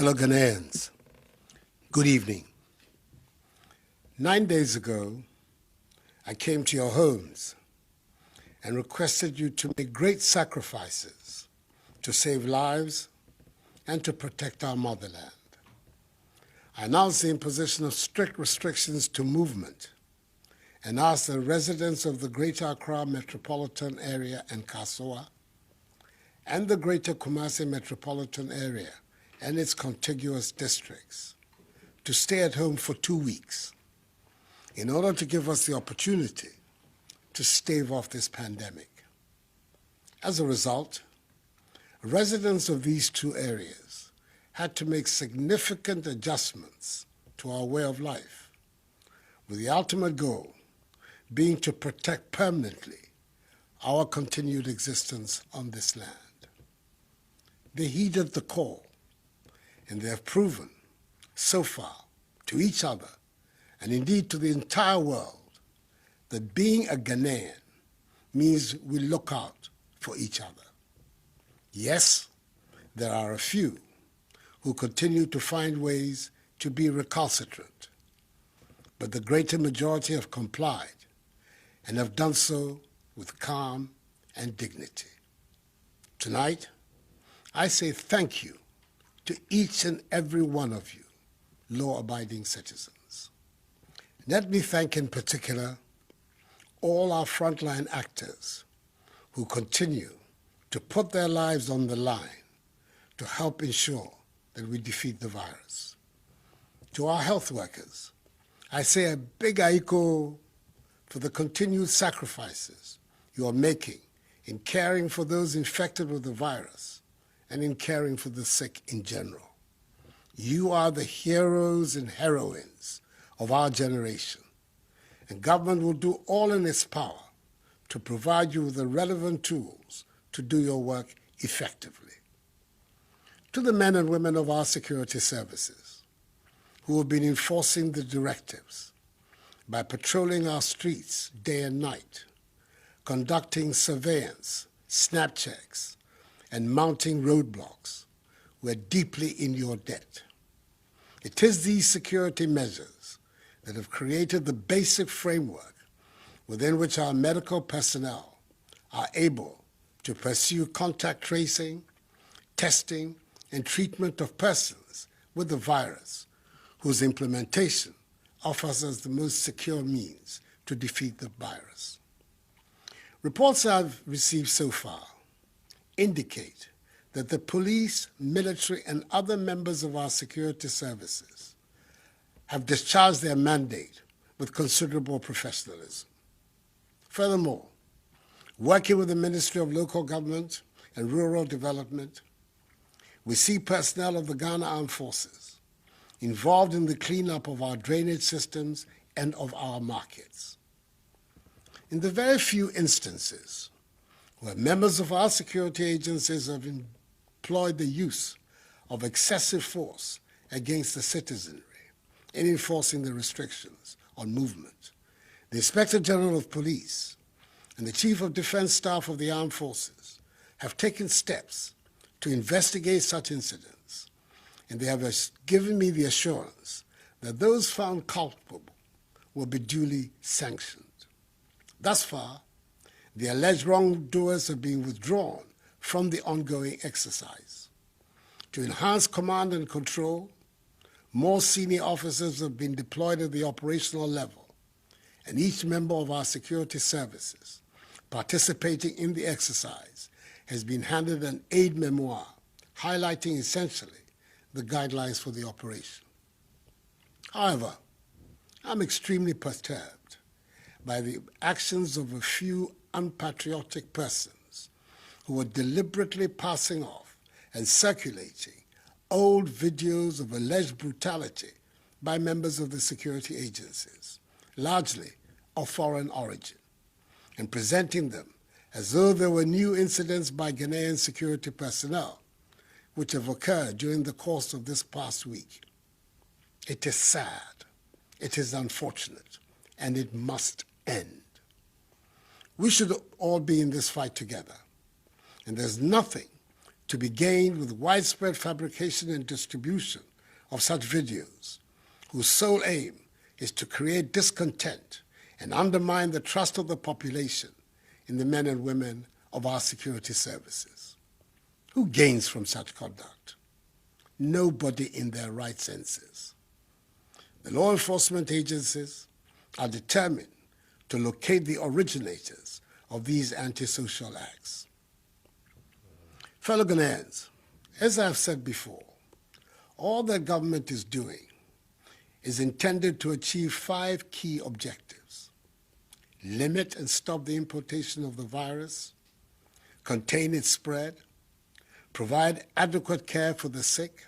Fellow Ghanaians, good evening. 9 days ago, I came to your homes and requested you to make great sacrifices to save lives and to protect our motherland. I announced the imposition of strict restrictions to movement and asked the residents of the Greater Accra metropolitan area and Kasoa and the Greater Kumasi metropolitan area and its contiguous districts to stay at home for 2 weeks in order to give us the opportunity to stave off this pandemic. As a result, residents of these two areas had to make significant adjustments to our way of life, with the ultimate goal being to protect permanently our continued existence on this land. They heeded the call, and they have proven so far to each other and indeed to the entire world that being a Ghanaian means we look out for each other. Yes, there are a few who continue to find ways to be recalcitrant, but the greater majority have complied and have done so with calm and dignity. Tonight, I say thank you to each and every one of you, law-abiding citizens. Let me thank in particular all our frontline actors who continue to put their lives on the line to help ensure that we defeat the virus. To our health workers, I say a big aiko for the continued sacrifices you are making in caring for those infected with the virus and in caring for the sick in general. You are the heroes and heroines of our generation, and government will do all in its power to provide you with the relevant tools to do your work effectively. To the men and women of our security services who have been enforcing the directives by patrolling our streets day and night, conducting surveillance, snap checks, and mounting roadblocks, we're deeply in your debt. It is these security measures that have created the basic framework within which our medical personnel are able to pursue contact tracing, testing, and treatment of persons with the virus, whose implementation offers us the most secure means to defeat the virus. Reports I've received so far indicate that the police, military, and other members of our security services have discharged their mandate with considerable professionalism. Furthermore, working with the Ministry of Local Government and Rural Development, we see personnel of the Ghana Armed Forces involved in the cleanup of our drainage systems and of our markets. In the very few instances where members of our security agencies have employed the use of excessive force against the citizenry in enforcing the restrictions on movement, the Inspector General of Police and the Chief of Defense Staff of the Armed Forces have taken steps to investigate such incidents, and they have given me the assurance that those found culpable will be duly sanctioned. Thus far, the alleged wrongdoers have been withdrawn from the ongoing exercise. To enhance command and control, more senior officers have been deployed at the operational level, and each member of our security services participating in the exercise has been handed an aid memoir highlighting essentially the guidelines for the operation. However, I'm extremely perturbed by the actions of a few unpatriotic persons who are deliberately passing off and circulating old videos of alleged brutality by members of the security agencies, largely of foreign origin, and presenting them as though there were new incidents by Ghanaian security personnel which have occurred during the course of this past week. It is sad, it is unfortunate, and it must end. We should all be in this fight together, and there's nothing to be gained with widespread fabrication and distribution of such videos, whose sole aim is to create discontent and undermine the trust of the population in the men and women of our security services. Who gains from such conduct? Nobody in their right senses. The law enforcement agencies are determined to locate the originators of these antisocial acts. Fellow Ghanaians, as I've said before, all that government is doing is intended to achieve 5 key objectives: limit and stop the importation of the virus, contain its spread, provide adequate care for the sick,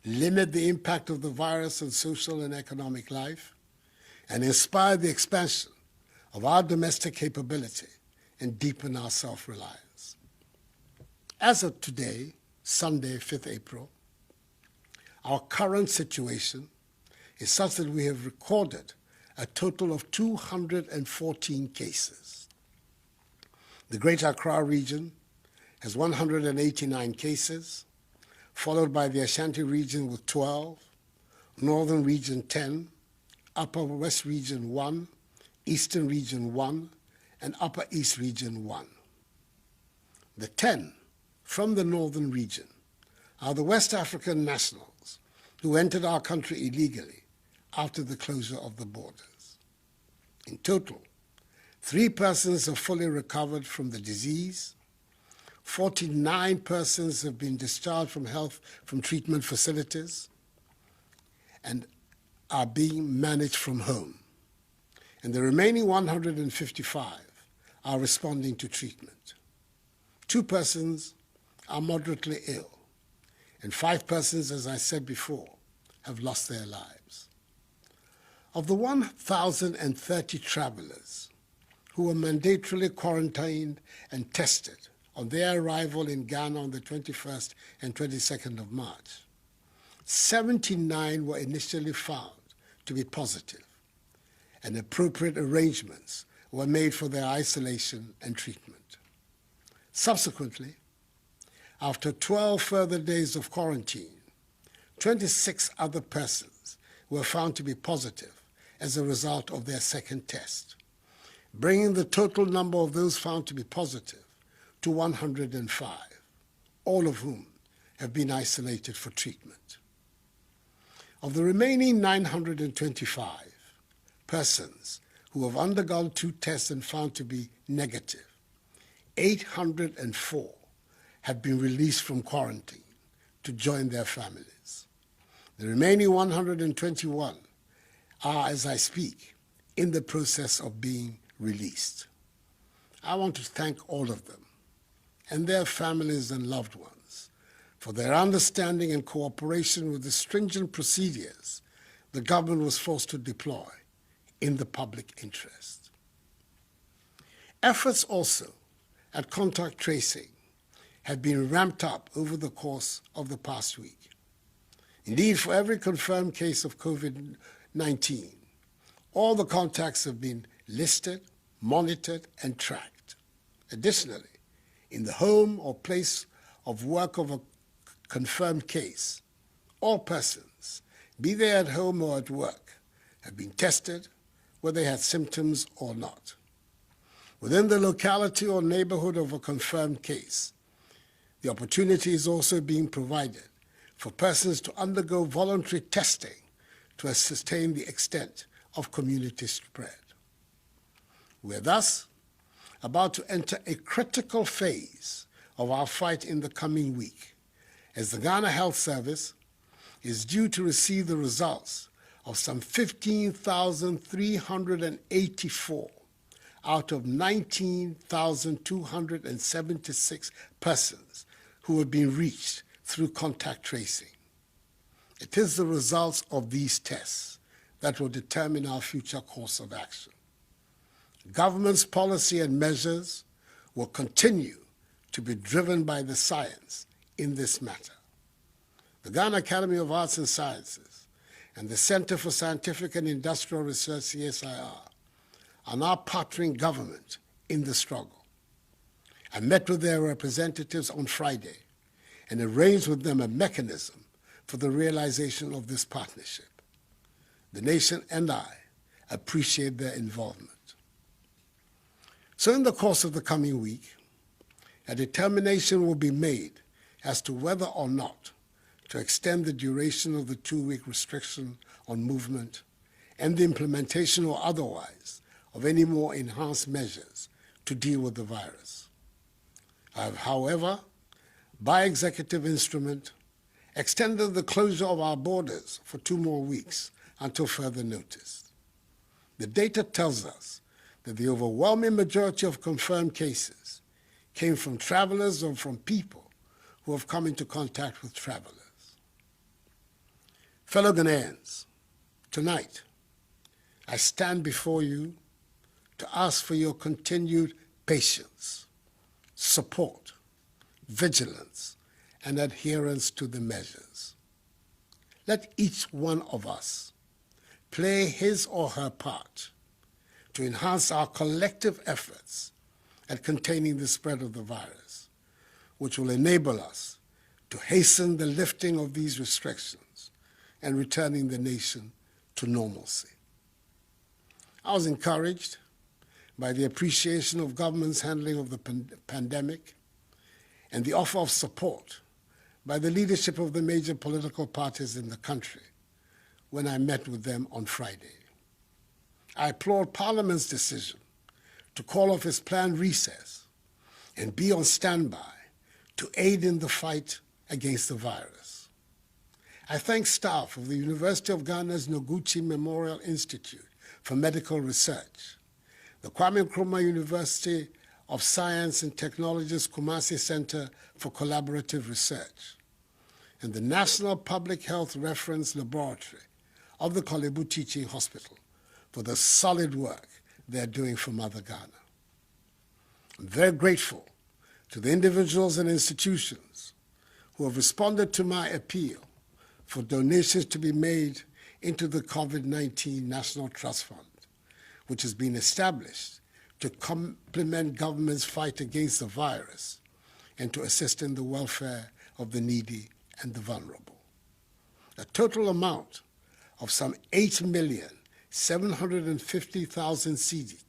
limit the impact of the virus on social and economic life, and inspire the expansion of our domestic capability and deepen our self-reliance. As of today, Sunday, 5th April, our current situation is such that we have recorded a total of 214 cases. The Greater Accra region has 189 cases, followed by the Ashanti region with 12, Northern region 10, Upper West region 1, Eastern region 1, and Upper East region 1. The 10 from the Northern region are the West African nationals who entered our country illegally after the closure of the borders. In total, 3 persons have fully recovered from the disease, 49 persons have been discharged from treatment facilities and are being managed from home, and the remaining 155 are responding to treatment. 2 persons are moderately ill, and 5 persons, as I said before, have lost their lives. Of the 1,030 travelers who were mandatorily quarantined and tested on their arrival in Ghana on the 21st and 22nd of March, 79 were initially found to be positive, and appropriate arrangements were made for their isolation and treatment. Subsequently, after 12 further days of quarantine, 26 other persons were found to be positive as a result of their second test, bringing the total number of those found to be positive to 105, all of whom have been isolated for treatment. Of the remaining 925 persons who have undergone 2 tests and found to be negative, 804 have been released from quarantine to join their families. The remaining 121 are, as I speak, in the process of being released. I want to thank all of them and their families and loved ones for their understanding and cooperation with the stringent procedures the government was forced to deploy in the public interest. Efforts also at contact tracing have been ramped up over the course of the past week. Indeed, for every confirmed case of COVID-19, all the contacts have been listed, monitored, and tracked. Additionally, in the home or place of work of a confirmed case, all persons, be they at home or at work, have been tested, whether they had symptoms or not. Within the locality or neighborhood of a confirmed case, the opportunity is also being provided for persons to undergo voluntary testing to ascertain the extent of community spread. We are thus about to enter a critical phase of our fight in the coming week, as the Ghana Health Service is due to receive the results of some 15,384 out of 19,276 persons who have been reached through contact tracing. It is the results of these tests that will determine our future course of action. Government's policy and measures will continue to be driven by the science in this matter. The Ghana Academy of Arts and Sciences and the Center for Scientific and Industrial Research, CSIR, are now partnering government in the struggle. I met with their representatives on Friday and arrange with them a mechanism for the realization of this partnership. The nation and I appreciate their involvement. So in the course of the coming week, a determination will be made as to whether or not to extend the duration of the 2-week restriction on movement and the implementation or otherwise of any more enhanced measures to deal with the virus. I have, however, by executive instrument, extended the closure of our borders for 2 more weeks until further notice. The data tells us that the overwhelming majority of confirmed cases came from travelers or from people who have come into contact with travelers. Fellow Ghanaians, tonight I stand before you to ask for your continued patience, support, vigilance, and adherence to the measures. Let each one of us play his or her part to enhance our collective efforts at containing the spread of the virus, which will enable us to hasten the lifting of these restrictions and returning the nation to normalcy. I was encouraged by the appreciation of government's handling of the pandemic and the offer of support by the leadership of the major political parties in the country when I met with them on Friday. I applaud Parliament's decision to call off its planned recess and be on standby to aid in the fight against the virus. I thank staff of the University of Ghana's Noguchi Memorial Institute for Medical Research, the Kwame Nkrumah University of Science and Technology's Kumasi Center for Collaborative Research, and the National Public Health Reference Laboratory of the Kolebu Teaching Hospital for the solid work they're doing for Mother Ghana. I'm very grateful to the individuals and institutions who have responded to my appeal for donations to be made into the COVID-19 National Trust Fund, which has been established to complement government's fight against the virus and to assist in the welfare of the needy and the vulnerable. A total amount of some 8,750,000 cedi,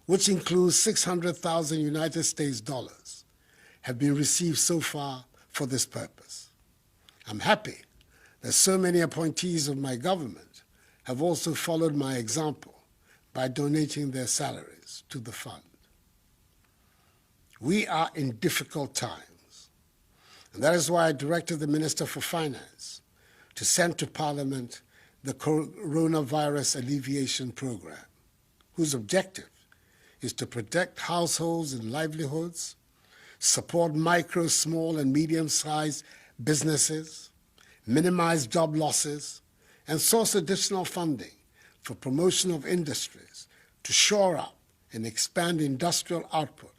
which includes 600,000 United States dollars, have been received so far for this purpose. I'm happy that so many appointees of my government have also followed my example by donating their salaries to the fund. We are in difficult times, and that is why I directed the Minister for Finance to send to Parliament the Coronavirus Alleviation Program, whose objective is to protect households and livelihoods, support micro, small, and medium-sized businesses, minimize job losses, and source additional funding for promotion of industries to shore up and expand industrial output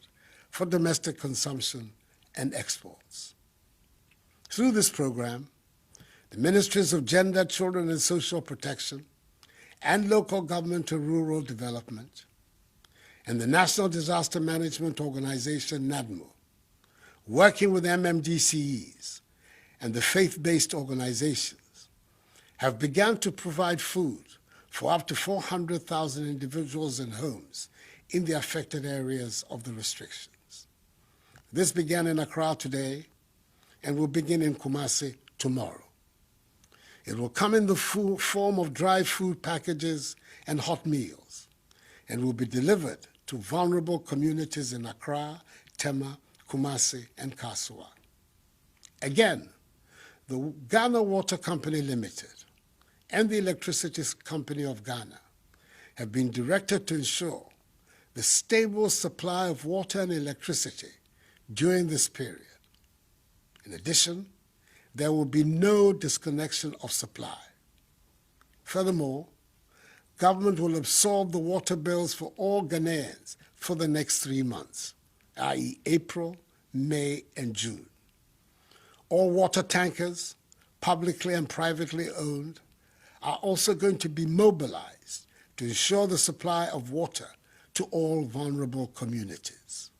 for domestic consumption and exports. Through this program, the Ministries of Gender, Children and Social Protection, and Local Government and Rural Development, and the National Disaster Management Organization, NADMO, working with MMDCEs and the faith-based organizations, have begun to provide food for up to 400,000 individuals and homes in the affected areas of the restrictions. This began in Accra today and will begin in Kumasi tomorrow. It will come in the form of dry food packages and hot meals, and will be delivered to vulnerable communities in Accra, Tema, Kumasi, and Kasua. Again, the Ghana Water Company Limited and the Electricity Company of Ghana have been directed to ensure the stable supply of water and electricity during this period. In addition, there will be no disconnection of supply. Furthermore, government will absorb the water bills for all Ghanaians for the next 3 months, i.e. April, May, and June. All water tankers, publicly and privately owned, are also going to be mobilized to ensure the supply of water to all vulnerable communities.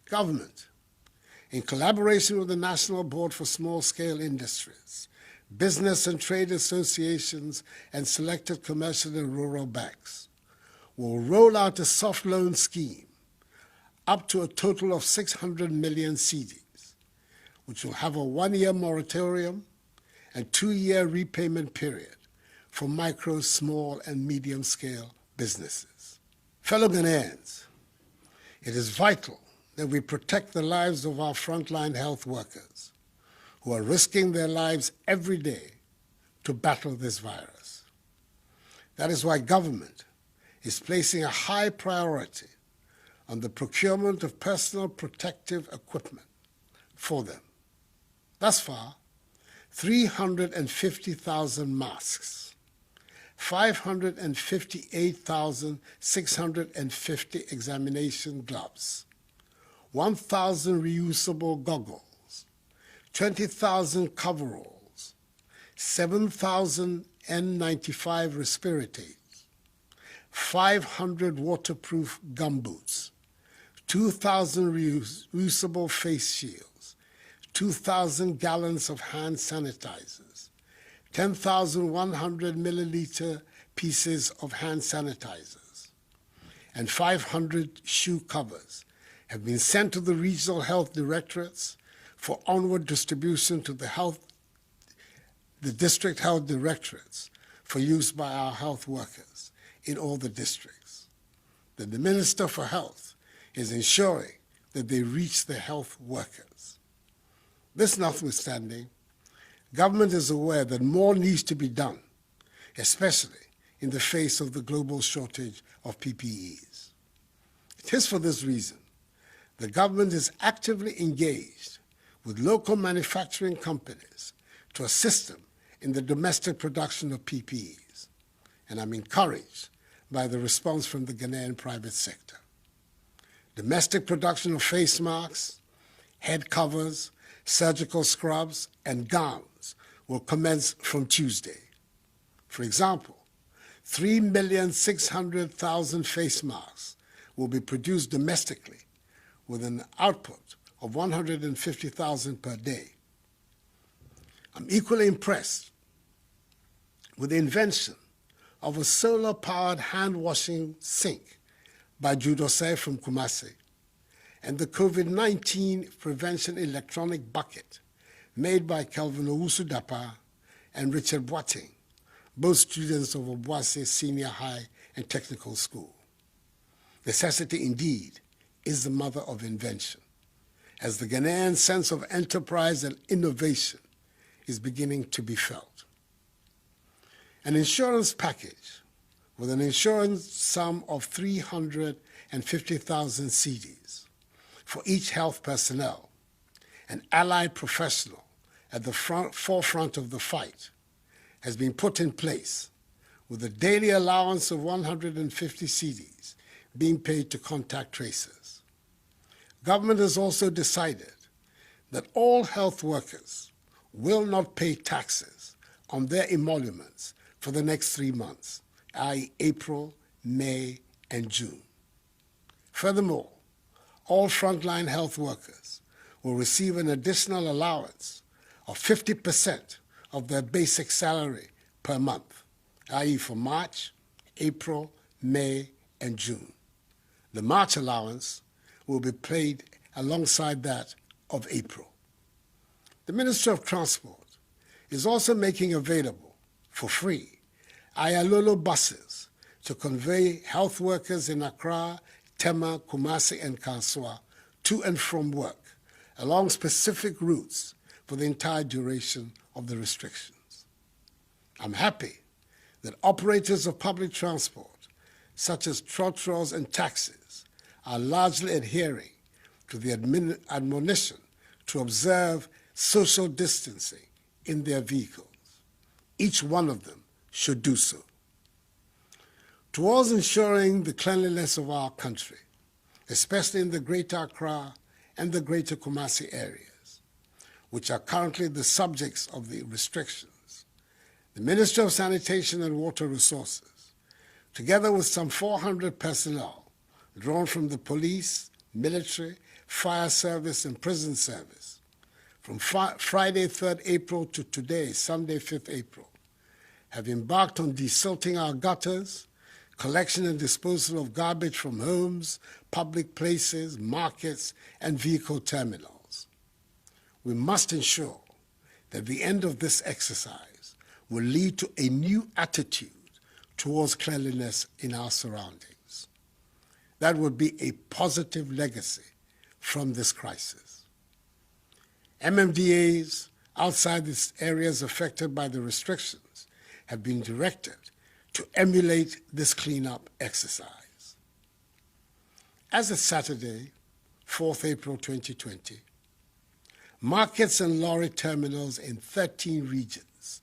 Government in collaboration with the National Board for Small-Scale Industries, business and trade associations, and selected commercial and rural banks, will roll out a soft loan scheme up to a total of 600 million cedis, which will have a 1-year moratorium and 2-year repayment period for micro, small, and medium-scale businesses. Fellow Ghanaians, it is vital that we protect the lives of our frontline health workers who are risking their lives every day to battle this virus. That is why government is placing a high priority on the procurement of personal protective equipment for them. Thus far, 350,000 masks, 558,650 examination gloves, 1,000 reusable goggles, 20,000 coveralls, 7,000 N95 respirators, 500 waterproof gumboots, 2,000 reusable face shields, 2,000 gallons of hand sanitizers, 10,100 milliliter pieces of hand sanitizers, and 500 shoe covers have been sent to the regional health directorates for onward distribution to the district health directorates for use by our health workers in all the districts. Then the Minister for Health is ensuring that they reach the health workers. This notwithstanding, government is aware that more needs to be done, especially in the face of the global shortage of PPEs. It is for this reason the government is actively engaged with local manufacturing companies to assist them in the domestic production of PPEs, and I'm encouraged by the response from the Ghanaian private sector. Domestic production of face masks, head covers, surgical scrubs, and gowns will commence from Tuesday. For example, 3,600,000 face masks will be produced domestically with an output of 150,000 per day. I'm equally impressed with the invention of a solar-powered hand-washing sink by Judose from Kumasi, and the COVID-19 prevention electronic bucket made by Kelvin Owusu-Dapa and Richard Boateng, both students of Obuasi Senior High and Technical School. Necessity, indeed, is the mother of invention, as the Ghanaian sense of enterprise and innovation is beginning to be felt. An insurance package with an insurance sum of 350,000 cedis for each health personnel and allied professional at the forefront of the fight has been put in place, with a daily allowance of 150 cedis being paid to contact tracers. Government has also decided that all health workers will not pay taxes on their emoluments for the next 3 months, i.e. April, May, and June. Furthermore, all frontline health workers will receive an additional allowance of 50% of their basic salary per month, i.e. for March, April, May, and June. The March allowance will be paid alongside that of April. The Ministry of Transport is also making available, for free, Ayalolo buses to convey health workers in Accra, Tema, Kumasi, and Kanswa to and from work along specific routes for the entire duration of the restrictions. I'm happy that operators of public transport, such as trotros and taxis, are largely adhering to the admonition to observe social distancing in their vehicles. Each one of them should do so. Towards ensuring the cleanliness of our country, especially in the Greater Accra and the Greater Kumasi areas, which are currently the subjects of the restrictions, the Ministry of Sanitation and Water Resources, together with some 400 personnel drawn from the police, military, fire service, and prison service, from Friday, 3rd April to today, Sunday, 5th April, have embarked on desilting our gutters, collection and disposal of garbage from homes, public places, markets, and vehicle terminals. We must ensure that the end of this exercise will lead to a new attitude towards cleanliness in our surroundings. That would be a positive legacy from this crisis. MMDAs outside the areas affected by the restrictions have been directed to emulate this cleanup exercise. As of Saturday, 4th April 2020, markets and lorry terminals in 13 regions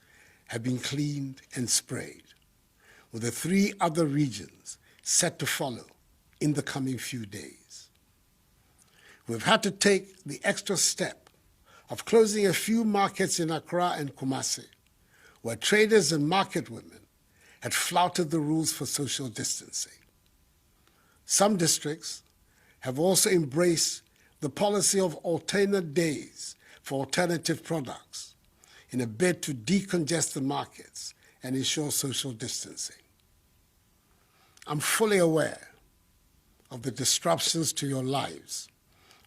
have been cleaned and sprayed, with the 3 other regions set to follow in the coming few days. We've had to take the extra step of closing a few markets in Accra and Kumasi, where traders and market women had flouted the rules for social distancing. Some districts have also embraced the policy of alternate days for alternative products in a bid to decongest the markets and ensure social distancing. I'm fully aware of the disruptions to your lives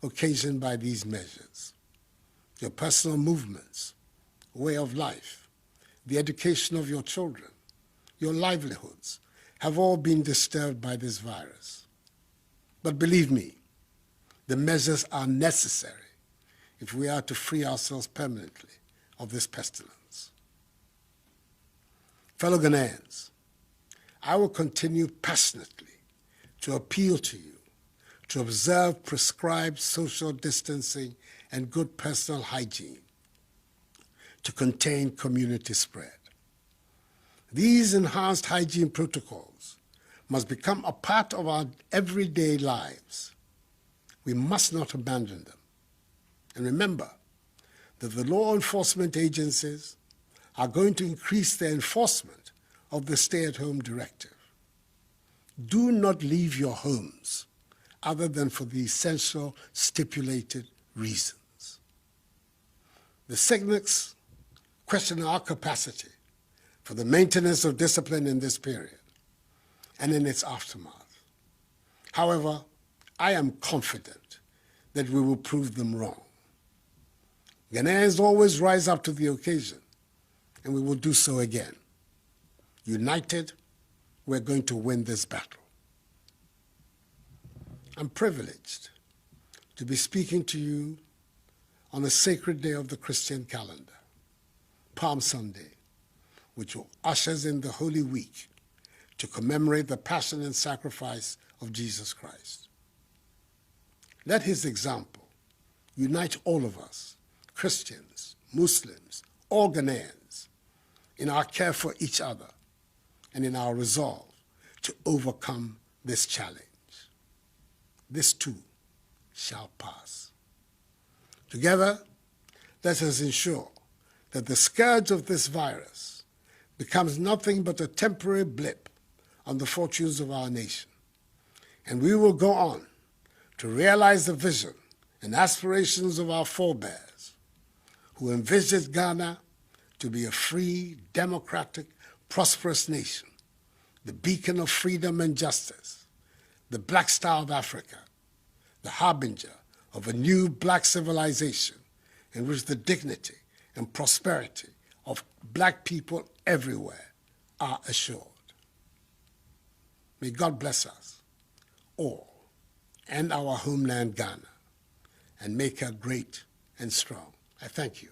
occasioned by these measures. Your personal movements, way of life, the education of your children, your livelihoods have all been disturbed by this virus. But believe me, the measures are necessary if we are to free ourselves permanently of this pestilence. Fellow Ghanaians, I will continue passionately to appeal to you to observe prescribed social distancing and good personal hygiene to contain community spread. These enhanced hygiene protocols must become a part of our everyday lives. We must not abandon them. And remember that the law enforcement agencies are going to increase their enforcement of the stay-at-home directive. Do not leave your homes other than for the essential stipulated reasons. The cynics question our capacity for the maintenance of discipline in this period and in its aftermath. However, I am confident that we will prove them wrong. Ghanaians always rise up to the occasion, and we will do so again. United, we're going to win this battle. I'm privileged to be speaking to you on a sacred day of the Christian calendar, Palm Sunday, which ushers in the Holy Week to commemorate the passion and sacrifice of Jesus Christ. Let his example unite all of us, Christians, Muslims, all Ghanaians, in our care for each other and in our resolve to overcome this challenge. This too shall pass. Together, let us ensure that the scourge of this virus becomes nothing but a temporary blip on the fortunes of our nation. And we will go on to realize the vision and aspirations of our forebears who envisaged Ghana to be a free, democratic, prosperous nation, the beacon of freedom and justice, the Black Star of Africa, the harbinger of a new black civilization in which the dignity and prosperity of black people everywhere are assured. May God bless us all and our homeland Ghana and make her great and strong. I thank you.